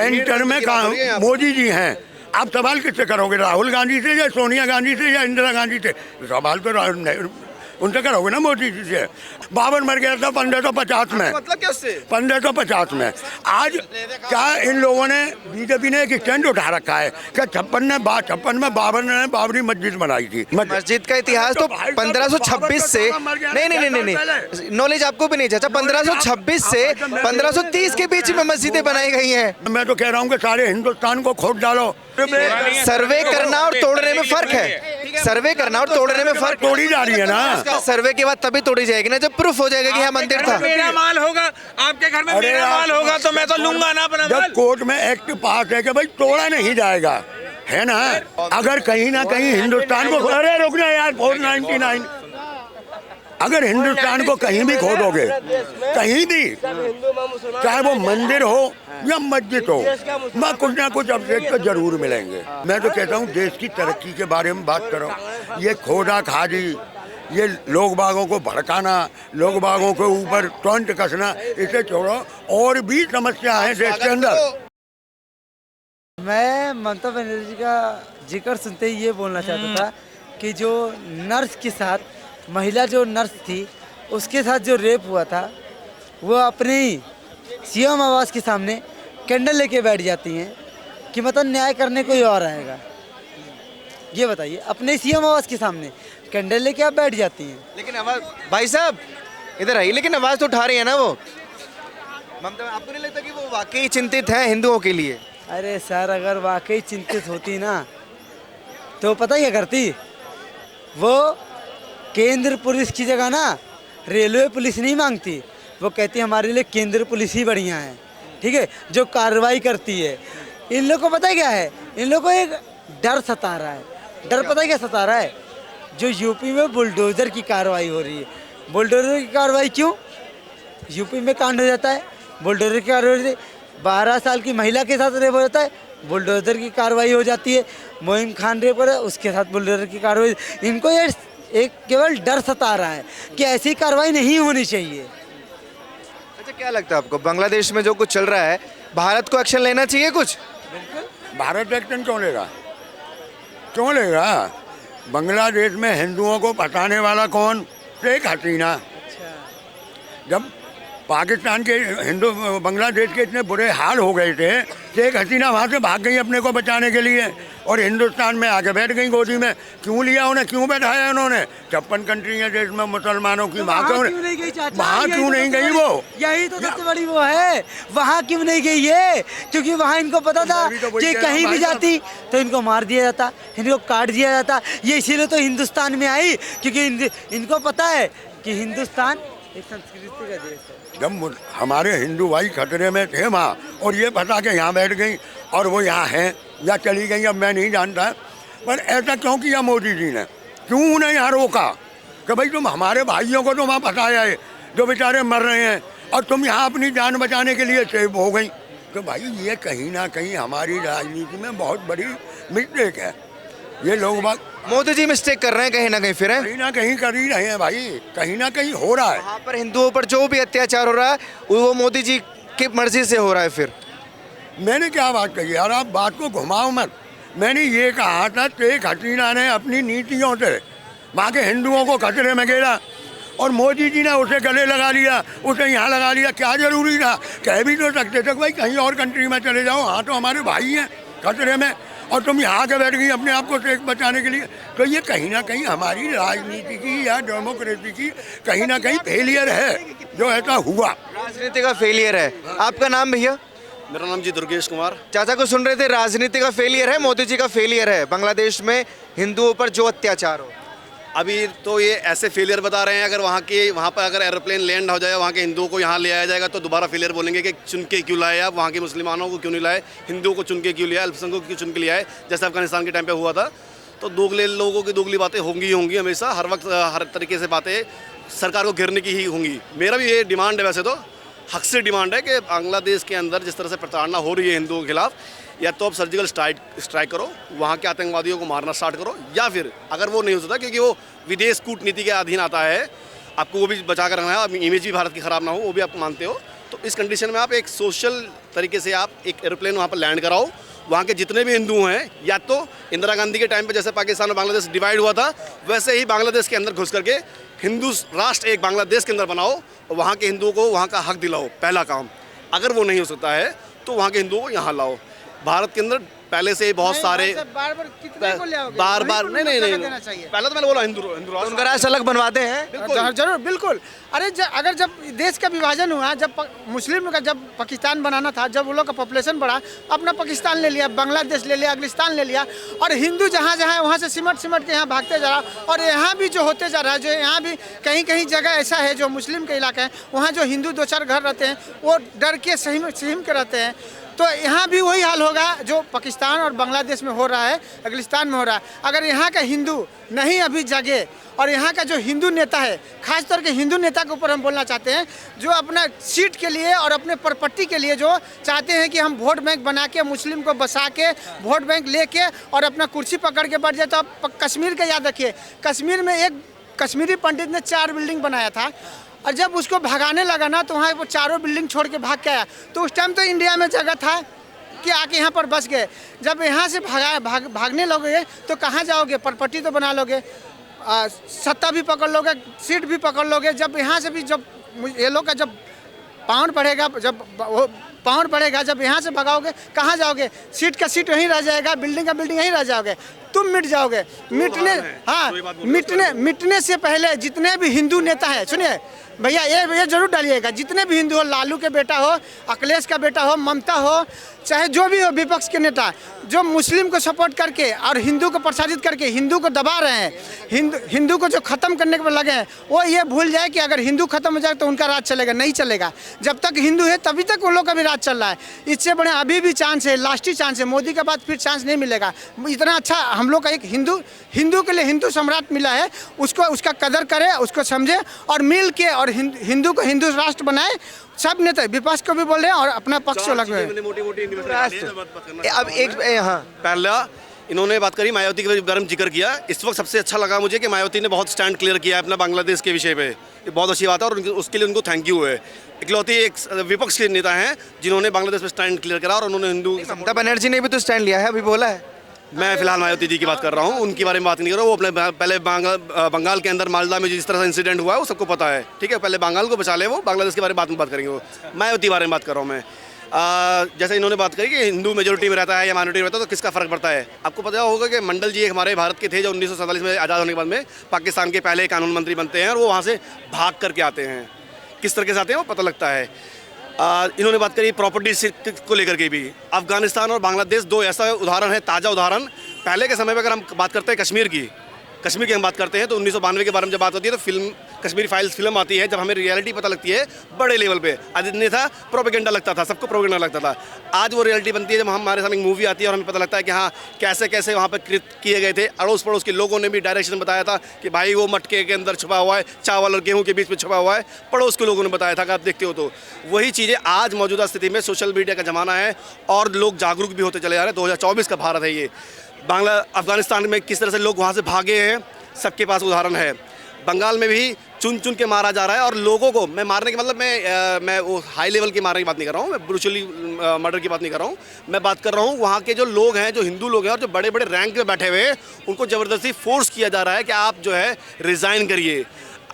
Centre में मोदी जी हैं। आप सवाल किससे करोगे, राहुल गांधी से या सोनिया गांधी से या इंदिरा गांधी से? सवाल तो उनसे करोगे ना, मोदी जी से। बाबर मर गया था 1550 में, मतलब क्या उससे? 1550 में। आज क्या इन लोगों ने, बीजेपी ने एक स्टैंड उठा रखा है कि 56 में बाबर ने बाबरी मस्जिद बनाई थी। मस्जिद का इतिहास तो 1526 से नहीं, नॉलेज आपको भी नहीं चाचा। 1526 से 1530 के बीच में मस्जिदें बनाई गई हैं। मैं तो कह रहा हूँ कि सारे हिंदुस्तान को खोद डालो। सर्वे करना और तोड़ने में फर्क है। सर्वे करना और तोड़ने में फर्क। तोड़ी जा रही है ना, सर्वे के बाद तभी तोड़ी जाएगी ना, जब प्रूफ हो जाएगा कि यहाँ मंदिर था। मेरा माल होगा आपके घर में, मेरा माल होगा तो मैं तो लूंगा ना अपना माल। जब कोर्ट में एक्ट पास है कि भाई तोड़ा नहीं जाएगा, है ना। अगर कहीं ना कहीं हिंदुस्तान को, अरे रुक ना यार, 499, अगर हिंदुस्तान को कहीं भी खोदोगे, कहीं भी, चाहे वो मंदिर हो या मस्जिद हो, मैं कुछ ना कुछ अपडेट तो जरूर मिलेंगे। मैं तो कहता हूँ देश की तरक्की के बारे में बात करो। ये खोदा खादी, ये लोग बागों को भड़काना, लोग बागों के ऊपर टोंट कसना, इसे छोड़ो। और भी समस्या है देश के अंदर। मैं ममता बनर्जी का जिक्र सुनते ही ये बोलना चाहता था कि जो नर्स के साथ, महिला जो नर्स थी उसके साथ जो रेप हुआ था, वो अपने ही सीएम आवास के सामने कैंडल लेके बैठ जाती हैं कि मतलब न्याय करने कोई और आएगा। ये बताइए, अपने सीएम आवास के सामने कैंडल लेके आप बैठ जाती हैं। लेकिन आवाज, भाई साहब इधर आइए, लेकिन आवाज तो उठा रही है ना वो ममता। आपको नहीं लगता कि वो वाकई चिंतित है हिंदुओं के लिए? अरे सर, अगर वाकई चिंतित होती ना तो पता क्या करती, वो केंद्र पुलिस की जगह ना रेलवे पुलिस नहीं मांगती, वो कहती है हमारे लिए केंद्र पुलिस ही बढ़िया है, ठीक है, जो कार्रवाई करती है। इन लोग को पता है क्या है, इन लोग को एक डर सता रहा है। डर पता है क्या सता रहा है? जो यूपी में बुलडोज़र की कार्रवाई हो रही है। बुलडोज़र की कार्रवाई क्यों? यूपी में कांड हो जाता है, बुलडोज़र की कार्रवाई। 12 साल की महिला के साथ रेप हो जाता है, बुलडोज़र की कार्रवाई हो जाती है। मोइन खान रेप कर, उसके साथ बुलडोज़र की कार्रवाई। इनको ये एक केवल डर सता रहा है कि ऐसी कार्रवाई नहीं होनी चाहिए। अच्छा, क्या लगता है आपको बांग्लादेश में जो कुछ चल रहा है, भारत को एक्शन लेना चाहिए कुछ? भारत एक्शन क्यों लेगा? क्यों लेगा? बांग्लादेश में हिंदुओं को फंसाने वाला कौन? शेख हसीना। जब पाकिस्तान के हिंदू, बांग्लादेश के इतने बुरे हाल हो गए थे, शेख हसीना वहाँ से भाग गई अपने को बचाने के लिए, और हिंदुस्तान में आके बैठ गई गोदी में। क्यों लिया उन्हें, क्यों बैठाया उन्होंने? 56 कंट्री है देश में मुसलमानों की, वहाँ क्यों नहीं गई वो? यही तो सबसे बड़ी वो है, वहाँ क्यों नहीं गई है? क्योंकि वहाँ इनको पता था कि कहीं भी जाती तो इनको मार दिया जाता, इनको काट दिया जाता। ये इसीलिए तो हिंदुस्तान में आई, क्योंकि इनको पता है कि हिंदुस्तान एक संस्कृति का देश है। जब हमारे हिंदू भाई खतरे में थे वहाँ, और ये फंसा के यहाँ बैठ गई, और वो यहाँ हैं या चली गई, अब मैं नहीं जानता। पर ऐसा क्यों किया मोदी जी ने? क्यों उन्हें यहाँ रोका कि भाई तुम हमारे भाइयों को तो वहाँ फंसाया है, जो बेचारे मर रहे हैं, और तुम यहाँ अपनी जान बचाने के लिए सेव हो गई? तो भाई ये कहीं ना कहीं हमारी राजनीति में बहुत बड़ी मिस्टेक है। ये लोग बात, मोदी जी मिस्टेक कर रहे हैं कहीं ना कहीं, फिर कहीं ना कहीं कर ही रहे हैं भाई, कहीं ना कहीं हो रहा है। वहाँ पर हिंदुओं पर जो भी अत्याचार हो रहा है वो मोदी जी की मर्जी से हो रहा है। फिर मैंने क्या बात कही यार, आप बात को घुमाओ मत। मैंने ये कहा था शेख हसीना ने अपनी नीतियों से वहाँ के हिंदुओं को खतरे में घेरा, और मोदी जी ने उसे गले लगा लिया, उसे यहाँ लगा लिया। क्या जरूरी था? कह भी तो सकते थे भाई कहीं और कंट्री में चले जाओ, हाँ तो हमारे भाई हैं खतरे में, और तुम यहाँ के बैठ गई अपने आप को शेख बचाने के लिए। तो ये कहीं ना कहीं हमारी राजनीति की या डेमोक्रेसी की कहीं ना कहीं फेलियर है, जो ऐसा हुआ। राजनीति का फेलियर है। आपका नाम भैया? मेरा नाम जी दुर्गेश कुमार। चाचा को सुन रहे थे, राजनीति का फेलियर है, मोदी जी का फेलियर है बांग्लादेश में हिंदुओं पर जो अत्याचार हो। अभी तो ये ऐसे फेलियर बता रहे हैं, अगर वहाँ पर अगर एरोप्लेन लैंड हो जाए, वहाँ के हिंदुओं को यहाँ ले आया जाएगा, तो दोबारा फेलियर बोलेंगे कि चुन के क्यों लाए आप, वहाँ के मुसलमानों को क्यों नहीं लाए, हिंदुओं को चुन के क्यों लिया, अल्पसंख्यकों को क्यों चुन के लिया है, जैसे अफगानिस्तान के टाइम पे हुआ था। तो दोगले लोगों की दोगली बातें होंगी हमेशा, हर वक्त हर तरीके से बातें सरकार को घेरने की ही होंगी। मेरा भी ये डिमांड है, वैसे तो हक से डिमांड है कि बांग्लादेश के अंदर जिस तरह से प्रताड़ना हो रही है हिंदुओं के खिलाफ, या तो आप सर्जिकल स्ट्राइक करो, वहाँ के आतंकवादियों को मारना स्टार्ट करो, या फिर अगर वो नहीं हो सकता क्योंकि वो विदेश कूटनीति के अधीन आता है, आपको वो भी बचा कर रखना है, इमेज भी भारत की ख़राब ना हो, वो भी आप मानते हो, तो इस कंडीशन में आप एक सोशल तरीके से आप एक एरोप्लेन वहाँ पर लैंड कराओ, वहाँ के जितने भी हिंदू हैं, या तो इंदिरा गांधी के टाइम पे जैसे पाकिस्तान और बांग्लादेश डिवाइड हुआ था वैसे ही बांग्लादेश के अंदर घुस करके हिंदू राष्ट्र एक बांग्लादेश के अंदर बनाओ और वहाँ के हिंदुओं को वहाँ का हक दिलाओ, पहला काम। अगर वो नहीं हो सकता है तो वहाँ के हिंदुओं को यहाँ लाओ। भारत के अंदर पहले से ही बहुत सारे बार बार नहीं पहले तो मैंने बोला हिंदू राष्ट्र उनका राष्ट्र अलग बनवाते हैं। जरूर बिल्कुल। अरे अगर जब देश का विभाजन हुआ, जब मुस्लिम का जब पाकिस्तान बनाना था, जब वो लोग का पॉपुलेशन बढ़ा, अपना पाकिस्तान ले लिया, बांग्लादेश ले लिया, अफगानिस्तान ले लिया, और हिंदू जहाँ जहाँ है वहाँ से सिमट के यहाँ भागते जा रहा। और यहाँ भी जो होते जा रहा है, जो यहाँ भी कहीं कहीं जगह ऐसा है जो मुस्लिम के इलाका है, वहाँ जो हिंदू 2-4 घर रहते हैं वो डर के सहीम के रहते हैं। तो यहाँ भी वही हाल होगा जो पाकिस्तान और बांग्लादेश में हो रहा है, अफगानिस्तान में हो रहा है। अगर यहाँ का हिंदू नहीं अभी जगे और यहाँ का जो हिंदू नेता है, खास तौर के हिंदू नेता के ऊपर हम बोलना चाहते हैं, जो अपना सीट के लिए और अपने प्रॉपर्टी के लिए जो चाहते हैं कि हम वोट बैंक बना के मुस्लिम को बसा के वोट बैंक लेके और अपना कुर्सी पकड़ के बैठ जाए। तो आप कश्मीर का याद रखिए, कश्मीर में एक कश्मीरी पंडित ने 4 बिल्डिंग बनाया था, और जब उसको भगाने लगा ना तो वहाँ वो चारों बिल्डिंग छोड़ के भाग के आया। तो उस टाइम तो इंडिया में जगह था कि आके यहाँ पर बस गए। जब यहाँ से भागने लगोगे तो कहाँ जाओगे? प्रॉपर्टी तो बना लोगे, सत्ता भी पकड़ लोगे, सीट भी पकड़ लोगे। जब यहाँ से भी जब ये लोग का जब पावर बढ़ेगा, जब यहाँ से भगाओगे कहाँ जाओगे? सीट का सीट वहीं रह जाएगा, बिल्डिंग का बिल्डिंग यहीं रह जाओगे, तुम मिट जाओगे। मिटने से पहले जितने भी हिंदू नेता हैं, सुनिए भैया, ये जरूर डालिएगा, जितने भी हिंदू हो, लालू के बेटा हो, अखिलेश का बेटा हो, ममता हो, चाहे जो भी हो विपक्ष के नेता, जो मुस्लिम को सपोर्ट करके और हिंदू को प्रसारित करके हिंदू को दबा रहे हैं, हिंदू को जो ख़त्म करने पर लगे हैं, वो ये भूल जाए कि अगर हिंदू खत्म हो जाए तो उनका राज चलेगा। नहीं चलेगा। जब तक हिंदू है तभी तक उन लोग का भी राज चल रहा है। इससे बड़े अभी भी चांस है, लास्ट ही चांस है, मोदी के बाद फिर चांस नहीं मिलेगा। इतना अच्छा हम लोग का एक हिंदू के लिए हिंदू सम्राट मिला है, उसको उसका कदर करे, उसको समझे और मिल के और हिंदू को हिंदू राष्ट्र बनाए। सब नेता विपक्ष को भी बोल रहे हैं और अपना पक्ष अलग है। अब एक हाँ, पहला इन्होंने बात करी मायावती के बारे में जिक्र किया। इस वक्त सबसे अच्छा लगा मुझे कि मायावती ने बहुत स्टैंड क्लियर किया है अपना बांग्लादेश के विषय पे। ये बहुत अच्छी बात है और उसके लिए उनको थैंक यू है। इकलौती एक विपक्ष के नेता हैं जिन्होंने बांग्लादेश में स्टैंड क्लियर करा और उन्होंने हिंदू। ममता बनर्जी ने भी तो स्टैंड लिया है, अभी बोला है। मैं फिलहाल मायावती जी की बात कर रहा हूँ, उनके बारे में बात नहीं कर रहा हूँ। वो अपने पहले बंगाल के अंदर मालदा में जिस तरह से इंसिडेंट हुआ है वो सबको पता है, ठीक है। पहले बंगाल को बचा ले, वो बांग्लादेश के बारे में बात करेंगे। वो मायावती बारे में बात कर रहा हूँ मैं। जैसे इन्होंने बात करी कि हिंदू मेजोरिटी में रहता है या माइनॉरिटी में रहता है तो किसका फ़र्क पड़ता है। आपको पता होगा कि मंडल जी हमारे भारत के थे जो 1947 में आज़ाद होने के बाद में पाकिस्तान के पहले कानून मंत्री बनते हैं और वो वहाँ से भाग करके आते हैं। किस तरीके से आते हैं वो पता लगता है। इन्होंने बात करी प्रॉपर्टी को लेकर के भी। अफगानिस्तान और बांग्लादेश 2 ऐसा उदाहरण है, ताज़ा उदाहरण। पहले के समय में अगर हम बात करते हैं कश्मीर की हम बात करते हैं तो 1992 के बारे में जब बात होती है तो फिल्म कश्मीरी फाइल्स फिल्म आती है, जब हमें रियलिटी पता लगती है बड़े लेवल पे। नहीं था, प्रोपेगेंडा लगता था, सबको प्रोपेगेंडा लगता था। आज वो रियलिटी बनती है जब हमारे सामने मूवी आती है और हमें पता लगता है कि हाँ कैसे कैसे वहाँ पर कृत किए गए थे। अड़ोस पड़ोस के लोगों ने भी डायरेक्शन बताया था कि भाई वो मटके के अंदर छुपा हुआ है, चावल और गेहूँ के बीच में छुपा हुआ है। पड़ोस के लोगों ने बताया था कि आप देखते हो तो वही चीज़ें आज मौजूदा स्थिति में सोशल मीडिया का ज़माना है और लोग जागरूक भी होते चले जा रहे हैं। 2024 का भारत है ये। अफगानिस्तान में किस तरह से लोग वहाँ से भागे हैं सबके पास उदाहरण है। बंगाल में भी चुन चुन के मारा जा रहा है और लोगों को मैं मारने के मतलब मैं वो हाई लेवल की मारने की बात नहीं कर रहा हूँ, मैं ब्रूचुअली मर्डर की बात नहीं कर रहा हूँ। मैं बात कर रहा हूँ वहाँ के जो लोग हैं, जो हिंदू लोग हैं और जो बड़े बड़े रैंक में बैठे हुए हैं, उनको ज़बरदस्ती फोर्स किया जा रहा है कि आप जो है रिज़ाइन करिए।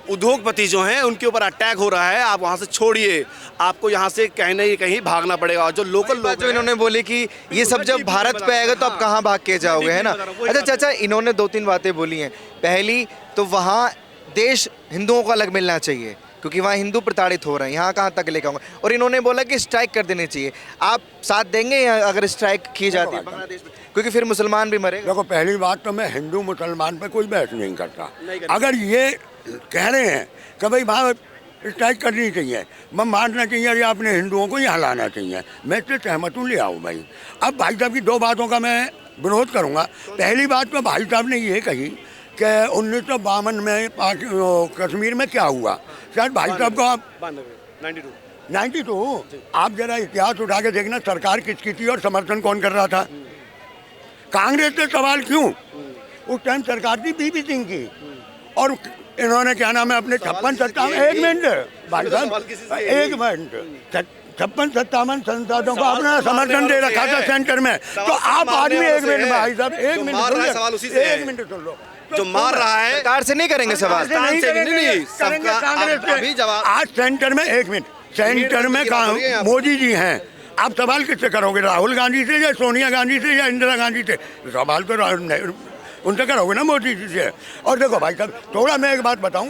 उद्योगपति जो हैं उनके ऊपर अटैक हो रहा है, आप वहाँ से छोड़िए, आपको यहाँ से कहीं ना कहीं भागना पड़ेगा। और जो लोकल लोग जो इन्होंने बोली कि ये सब जब भारत पे आएगा तो आप कहाँ भाग के जाओगे, है ना। अच्छा चाचा, इन्होंने 2-3 बातें बोली हैं। पहली तो वहाँ देश हिंदुओं को अलग मिलना चाहिए क्योंकि वहाँ हिंदू प्रताड़ित हो रहे हैं, यहाँ कहाँ तक लेकर आऊँगा। और इन्होंने बोला कि स्ट्राइक कर देनी चाहिए। आप साथ देंगे अगर स्ट्राइक की जाती है बांग्लादेश में, क्योंकि फिर मुसलमान भी मरेगा। देखो, पहली बात तो मैं हिंदू मुसलमान पे कोई बहस नहीं करता। अगर ये कह रहे हैं कि भाई वहाँ स्ट्राइक करनी चाहिए, मैं मारना चाहिए या अपने हिंदुओं को यहाँ लाना चाहिए, मैं इससे सहमत हूँ, ले आऊँ भाई। अब भाई साहब की 2 बातों का मैं विरोध करूँगा। पहली बात तो भाई साहब ने ये कही कि 1952 में कश्मीर में क्या हुआ। शायद भाई साहब को 92 आप जरा इतिहास उठा के देखना, सरकार किसकी थी और समर्थन कौन कर रहा था। कांग्रेस से सवाल क्यों? उस टाइम सरकार थी बीपी सिंह की और इन्होंने क्या नाम है अपने 56-57 एक मिनट भाई सवाल साहब किसी से यही- एक मिनट 56-57 संसदों को अपना समर्थन दे रखा था सेंटर में, तो आप आदमी एक मिनट भाई साहब एक जो मिनट मार रहा है सुन लो, सवाल उसी से है। एक मिनट सुन लो। जो मार रहा है सरकार से नहीं करेंगे सवाल। नहीं से भी नहीं, करेंगे सबका कांग्रेस से। अभी जवाब- आज सेंटर में एक मिनट सेंटर में कहाँ मोदी जी हैं, आप सवाल किससे करोगे? राहुल गांधी से या सोनिया गांधी से या इंदिरा गांधी से? सवाल तो उनसे करोगे ना मोदी जी से। और देखो भाई साहब थोड़ा मैं एक बात बताऊं,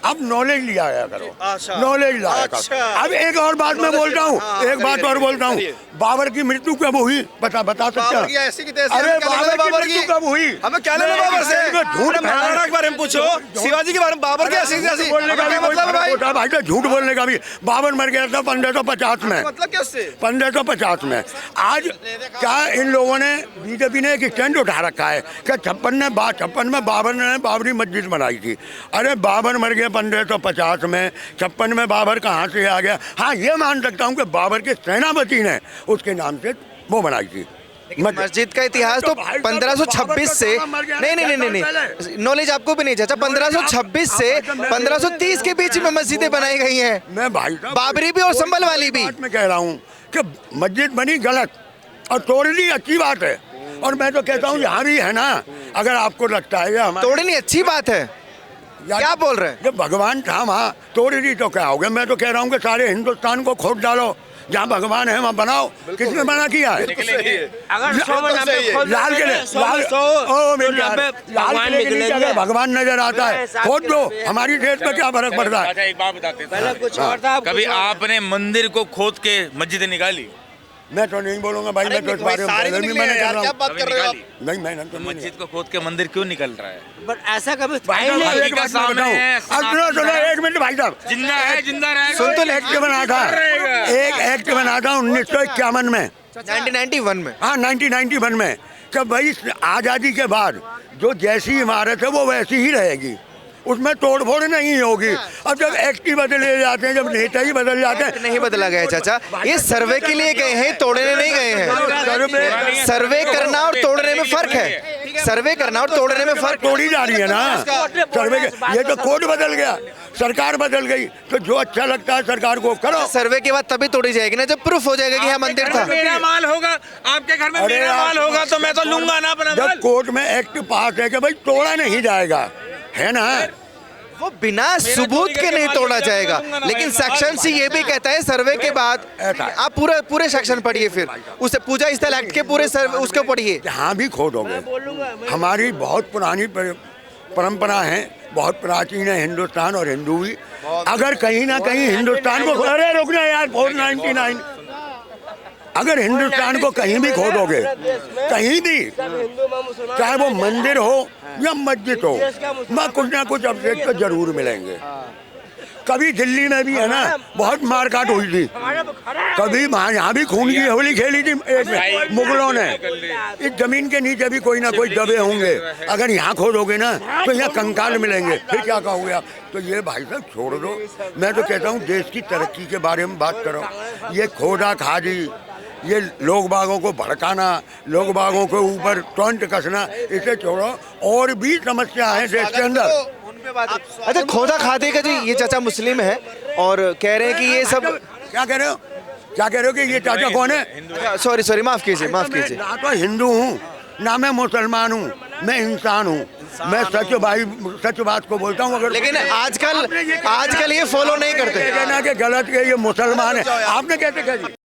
अब नॉलेज लिया आया करो, अच्छा। नॉलेज लाया अच्छा। करो। अब एक और बात मैं बोलता हूँ, एक बात और बोलता हूँ, बाबर की मृत्यु कब हुई बता सकते बाबर की हैं? ऐसी की तैसी, अरे हमें क्या लेना बाबर बाबर की की? मृत्यु कब हुई? हमें क्या लेना बाबर से? झूठ अरे महाराणा के बारे में पूछो, शिवाजी के बारे में, बाबर की ऐसी तैसी, बोलने का हमें भी क्या मतलब है भाई? होता है भाई, तो झूठ बोलने का भी। बाबर मर गया था 1550 में, मतलब क्या उससे? 1550 में। आज क्या इन लोगों ने बीजेपी ने एक स्टैंड उठा रखा है कि 56 में बाबर ने बाबरी मस्जिद बनाई थी। अरे बाबर मर गया 1550 में, 56 में बाबर कहाँ से आ गया? हाँ ये मान सकता हूँ कि बाबर के सेनापति ने उसके नाम से वो बनाई थी मस्जिद का इतिहास तो 1526 से नहीं नॉलेज आपको भी नहीं चाचा। 1526 से 1530 के बीच में मस्जिदें बनाई गई हैं, मैं भाई साहब बाबरी भी और संभल वाली भी। बात मैं कह रहा हूँ कि मस्जिद बनी गलत और तोड़ दी अच्छी बात है, और मैं तो कहता हूँ यहाँ भी है ना, अगर आपको लगता है हमारे तोड़नी अच्छी बात है, क्या बोल रहे हैं? जब भगवान था वहाँ तोड़ दी तो क्या हो गया? मैं तो कह रहा हूँ कि सारे हिंदुस्तान को खोद डालो, जहाँ भगवान है वहाँ बनाओ। किसने मना किया है? अगर 100 में नब्बे खोद लाल देंगे, किले 100 में 100, ओ मेरी तो यार, 90 लाल भगवान किले के नीचे निकलेंगे। अगर भगवान नजर आता है खोद दो, हमारी देश में क्या फर्क पड़ता है? अच्छा एक बात बताते पहले कुछ और था, अब कभी कुछ और। आपने मंदिर को खोद के मस्जिदें निकाली? मैं तो नहीं बोलूंगा भाई, मैं तो इस बारे में सारे पहले भी निकले मैंने हैं कर यार, रहा क्या हूँ। बात कर रहे हो आप? नहीं मैंने तो तो नहीं मस्जिद को खोद के मंदिर क्यों निकल रहा है? बट ऐसा कभी था भाई ही साहब, नहीं। एक बात मैं बताऊं, अब सुनो एक मिनट भाई साहब, जिंदा है, जिंदा रहेगा। सुन तो ले। एक्ट बना था, एक एक्ट बना था 1951 में, 1991 में। हाँ 1991 में, कि भाई आज़ादी के बाद जो जैसी इमारत है वो वैसी ही रहेगी, उसमें तोड़ फोड़ नहीं होगी। अब जब एक्ट ही बदले जाते हैं, जब नेता ही बदल जाते हैं, नहीं बदला गया है चाचा, ये सर्वे के लिए गए हैं, तोड़ने नहीं गए हैं। सर्वे करना और तोड़ने में फर्क है, सर्वे करना और तोड़ने में फर्क। तोड़ी जा रही है ना सर्वे के। ये तो कोड बदल गया, सरकार बदल गई, तो जो अच्छा लगता है सरकार को करो। सर्वे के बाद तभी तोड़ी जाएगी ना जब प्रूफ हो जाएगा कि यहाँ मंदिर था। मेरा माल होगा, आपके घर में अरे मेरा आप- माल होगा तो मैं तो लूंगा ना अपना माल। जब कोर्ट में एक्ट पास है कि भाई तोड़ा नहीं जाएगा, है ना, वो बिना सबूत के नहीं तोड़ा जाएगा, लेकिन सेक्शन सी ये भी कहता है सर्वे के बाद। आप पूरे सेक्शन पढ़िए, फिर उसे पूजा स्थल एक्ट के पूरे सर्वे उसको पढ़िए। जहाँ भी खोदोगे, हमारी बहुत पुरानी परंपरा है, बहुत प्राचीन है हिंदुस्तान और हिंदू भी। अगर कहीं ना कहीं हिंदुस्तान को, अरे रुकना यार 499, अगर हिंदुस्तान को कहीं भी खोदोगे, कहीं भी, चाहे वो मंदिर हो या मस्जिद हो, मैं कुछ ना कुछ अपडेट तो जरूर मिलेंगे। कभी दिल्ली में भी है ना बहुत मारकाट हुई थी, कभी यहाँ भी खून की होली खेली थी एक में मुगलों ने। इस जमीन के नीचे भी कोई ना कोई दबे होंगे, अगर यहाँ खोदोगे ना तो यहाँ कंकाल मिलेंगे, फिर क्या कहोगे आप? तो ये भाई साहब छोड़ दो। मैं तो कहता हूँ देश की तरक्की के बारे में बात करो। ये खोदा खादी, ये लोग बागों को भड़काना, लोग बागों के ऊपर टोंट कसना, इसे छोड़ो। और भी समस्या है देश के अंदर। अच्छा, खोदा खादी का जी, ये चाचा मुस्लिम है और कह रहे हैं कि ये सब। क्या कह रहे हो? क्या कह रहे हो कि ये चाचा कौन है? सॉरी माफ कीजिए, माफ मैं कीजिए। ना तो हिंदू हूँ ना मैं मुसलमान हूँ, मैं इंसान हूँ। मैं सच बात को बोलता हूँ। अगर लेकिन आजकल ये फॉलो नहीं करते। कहना कि गलत है, ये मुसलमान है, आपने कैसे कह दी?